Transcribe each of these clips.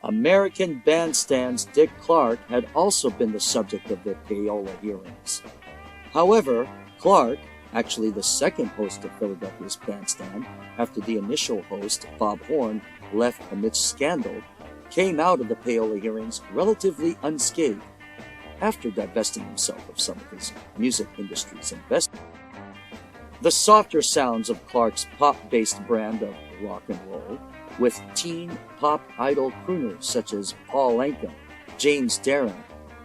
American Bandstand's Dick Clark had also been the subject of the payola hearings. However, Clark, actually the second host of Philadelphia's Bandstand after the initial host, Bob Horn, left amidst scandal, came out of the payola hearings relatively unscathed after divesting himself of some of his music industry's investment. The softer sounds of Clark's pop-based brand of rock and roll, with teen pop idol crooners such as Paul Anka, James Darren,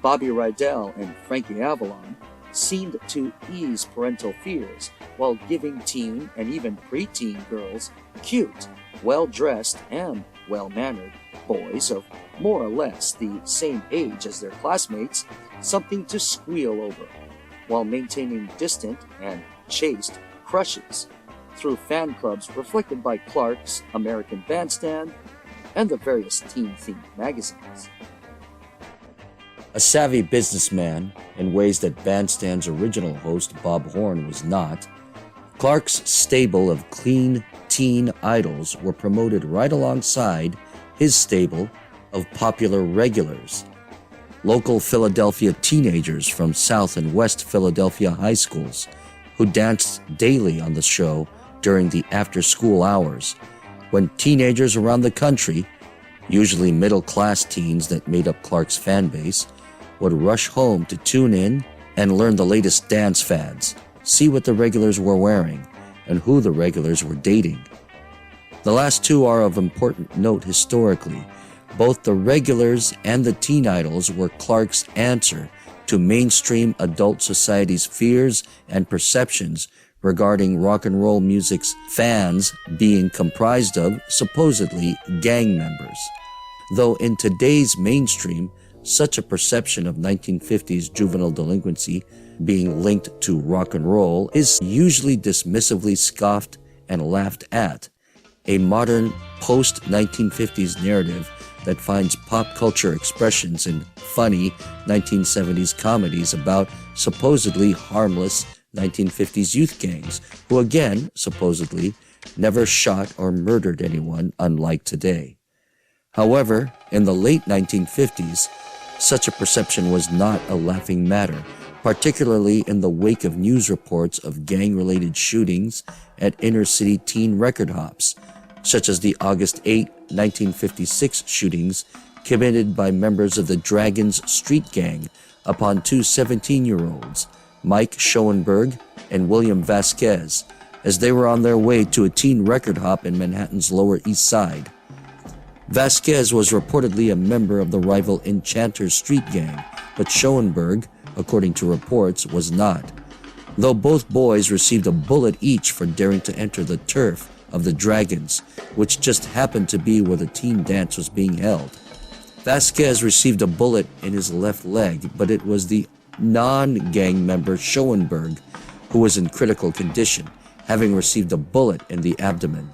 Bobby Rydell, and Frankie Avalon, seemed to ease parental fears while giving teen and even preteen girls cute, well-dressed, and well-mannered boys of more or less the same age as their classmates something to squeal over, while maintaining distant and chaste crushes through fan clubs reflected by Clark's American Bandstand and the various teen-themed magazines. A savvy businessman, in ways that Bandstand's original host Bob Horn was not, Clark's stable of clean teen idols were promoted right alongside his stable of popular regulars, local Philadelphia teenagers from South and West Philadelphia high schools who danced daily on the show during the after-school hours, when teenagers around the country, usually middle-class teens that made up Clark's fan base, would rush home to tune in and learn the latest dance fads, see what the regulars were wearing, and who the regulars were dating. The last two are of important note historically. Both the regulars and the teen idols were Clark's answer to mainstream adult society's fears and perceptions regarding rock and roll music's fans being comprised of, supposedly, gang members. Though in today's mainstream, such a perception of 1950s juvenile delinquency being linked to rock and roll is usually dismissively scoffed and laughed at, a modern post-1950s narrative that finds pop culture expressions in funny 1970s comedies about supposedly harmless 1950s youth gangs, who again, supposedly, never shot or murdered anyone, unlike today. However, in the late 1950s, such a perception was not a laughing matter, particularly in the wake of news reports of gang-related shootings at inner-city teen record hops, such as the August 8, 1956 shootings committed by members of the Dragons street gang upon two 17-year-olds, Mike Schoenberg and William VASQUEZ, as they were on their way to a teen record hop in Manhattan's Lower East Side. VASQUEZ was reportedly a member of the rival Enchanters street gang, but Schoenberg, according to reports, was not, though both boys received a bullet each for daring to enter the turf of the Dragons, which just happened to be where the teen dance was being held. VASQUEZ received a bullet in his left leg, but it was the non-gang member Schoenberg who was in critical condition, having received a bullet in the abdomen.